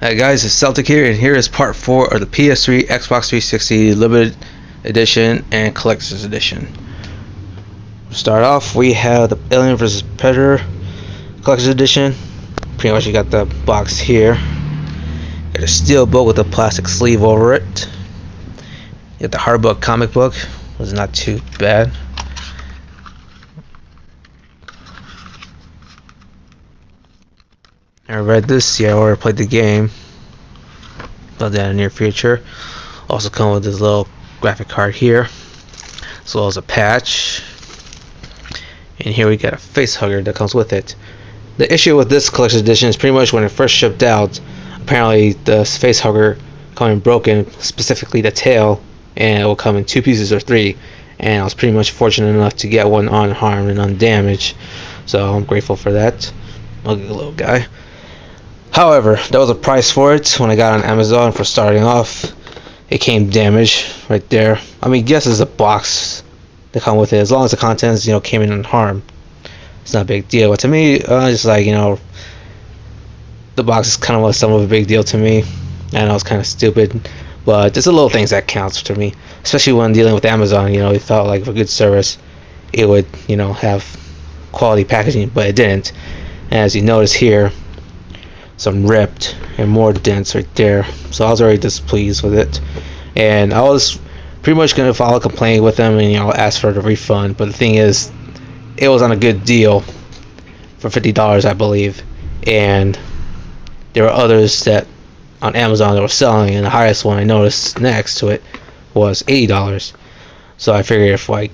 Hi guys, it's Celtic here, and here is part 4 of the PS3, Xbox 360 Limited Edition and Collector's Edition. To start off, we have the Alien vs. Predator Collector's Edition. Pretty much you got the box here. Got a steel book with a plastic sleeve over it. You got the hardbook comic book. It was not too bad. I read this, yeah, or played the game. About that in the near future. Also come with this little graphic card here, as well as a patch. And here we got a face hugger that comes with it. The issue with this collector's edition is pretty much when it first shipped out, apparently the face hugger coming broken, specifically the tail, and it will come in 2 pieces or 3. And I was pretty much fortunate enough to get one unharmed and undamaged, so I'm grateful for that. Ugly little guy. However, there was a price for it when I got on Amazon for starting off. It came damaged right there. I mean, yes, it's a box that come with it. As long as the contents, came in unharmed, it's not a big deal. But to me, it's like, the box is kind of somewhat of a big deal to me. I know it's kind of stupid, but it's the little things that counts to me. Especially when dealing with Amazon, it felt like a good service. It would, have quality packaging, but it didn't. And as you notice here, some ripped and more dents right there, so I was already displeased with it, and I was pretty much going to file a complaint with them and ask for the refund. But the thing is, it was on a good deal for $50, I believe, and there were others that on Amazon that were selling, and the highest one I noticed next to it was $80. So I figured if I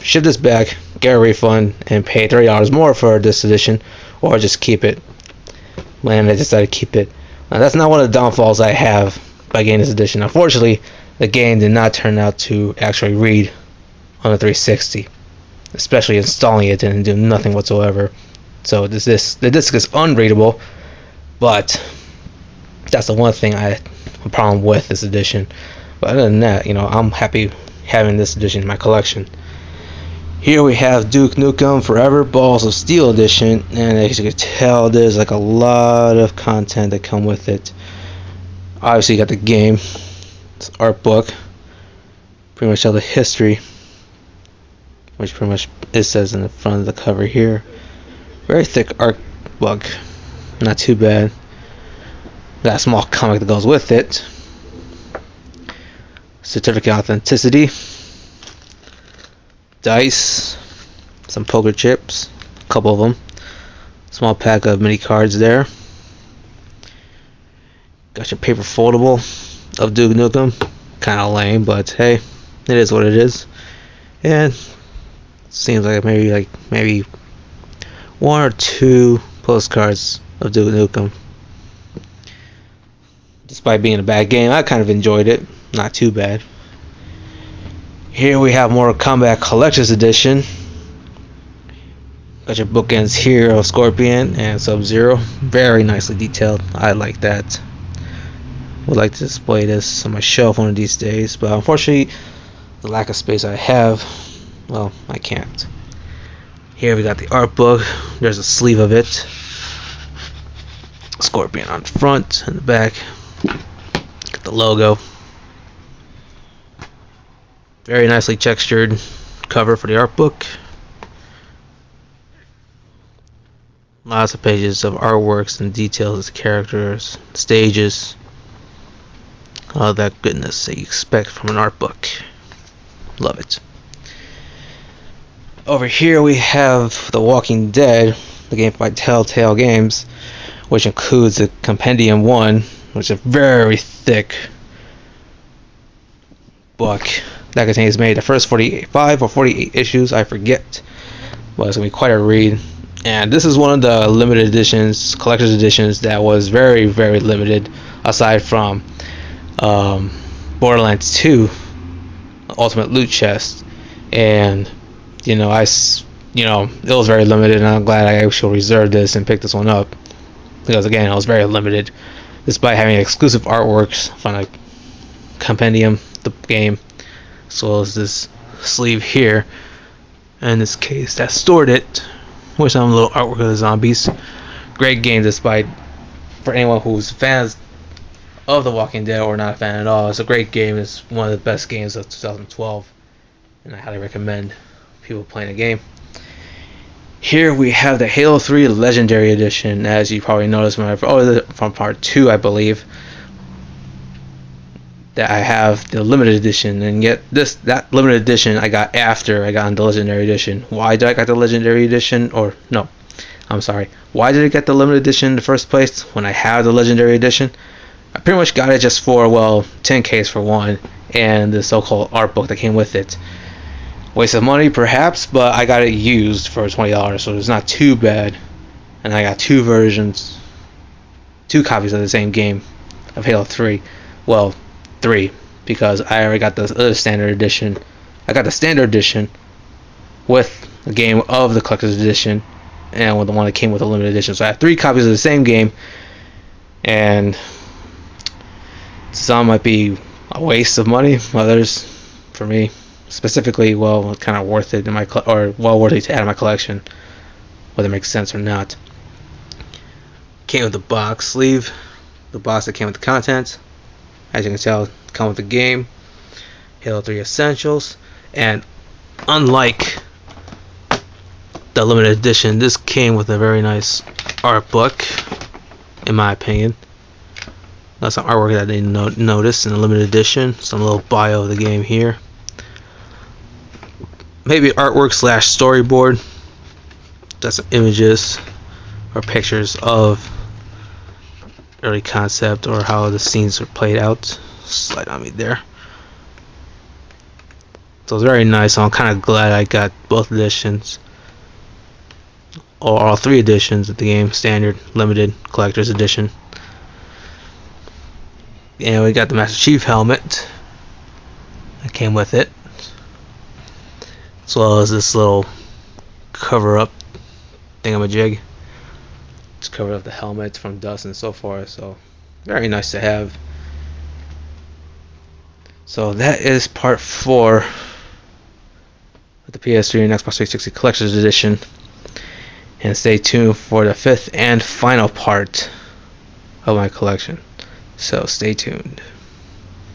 ship this back, get a refund, and pay $30 more for this edition, or just keep it. And I decided to keep it. Now, that's not one of the downfalls I have by getting this edition. Unfortunately, the game did not turn out to actually read on the 360. Especially installing it didn't do nothing whatsoever. So the disc is unreadable, but that's the one thing I have a problem with this edition. But other than that, I'm happy having this edition in my collection. Here we have Duke Nukem Forever Balls of Steel edition, and as you can tell, there's like a lot of content that come with it. Obviously you got the game, it's art book, pretty much all the history, which pretty much it says in the front of the cover here. Very thick art book, not too bad. Got a small comic that goes with it. Certificate of authenticity. Dice, some poker chips, a couple of them, small pack of mini cards there. Got your paper foldable of Duke Nukem, kind of lame, but hey, it is what it is. And seems like maybe 1 or 2 postcards of Duke Nukem. Despite being a bad game, I kind of enjoyed it, not too bad. Here we have Mortal Kombat Collector's Edition. Got your bookends here of Scorpion and Sub-Zero. Very nicely detailed. I like that. Would like to display this on my shelf one of these days, but unfortunately, the lack of space I have, well, I can't. Here we got the art book. There's a sleeve of it. Scorpion on the front and the back. Got the logo. Very nicely textured cover for the art book. Lots of pages of artworks and details of the characters, stages, all that goodness that you expect from an art book. Love it. Over here we have The Walking Dead, the game by Telltale Games, which includes the Compendium 1, which is a very thick book that contains maybe the first 45 or 48 issues, I forget, but it's going to be quite a read. And this is one of the limited editions, collector's editions, that was very, very limited, aside from Borderlands 2 Ultimate Loot Chest. And it was very limited, and I'm glad I actually reserved this and picked this one up, because again, it was very limited, despite having exclusive artworks from the Compendium, the game, as well as this sleeve here, and this case that stored it with some little artwork of the zombies. Great game despite for anyone who's fans of The Walking Dead or not a fan at all, it's a great game. It's one of the best games of 2012, and I highly recommend people playing the game. Here we have the Halo 3 Legendary Edition, as you probably noticed from part 2, I believe, that I have the limited edition, and yet that limited edition I got after I got the Legendary Edition. Why did I get the Legendary Edition? Or no, I'm sorry. Why did I get the limited edition in the first place when I have the Legendary Edition? I pretty much got it just for, well, 10Ks for one, and the so-called art book that came with it. Waste of money, perhaps, but I got it used for $20, so it's not too bad. And I got two versions, two copies of the same game of Halo 3. Well, 3, because I already got the other standard edition. I got the standard edition with the game of the collector's edition, and with the one that came with the limited edition. So I have 3 copies of the same game, and some might be a waste of money. Others, for me specifically, well, kind of worth it in my or well worthy to add to my collection, whether it makes sense or not. Came with the box sleeve, the box that came with the contents. As you can tell, come with the game, Halo 3 Essentials, and unlike the limited edition, this came with a very nice art book, in my opinion. That's some artwork that I didn't notice in the limited edition. Some little bio of the game here. Maybe artwork / storyboard. That's some images or pictures of early concept or how the scenes are played out. Slide on me there. So it's very nice. So I'm kind of glad I got both editions, or all 3 editions of the game: standard, limited, collector's edition. And we got the Master Chief helmet that came with it, as well as this little cover-up thingamajig. It's covered up the helmet from dust and so forth. So very nice to have. So that is part 4 of the PS3 and Xbox 360 Collector's Edition. And stay tuned for the 5th and final part of my collection. So stay tuned.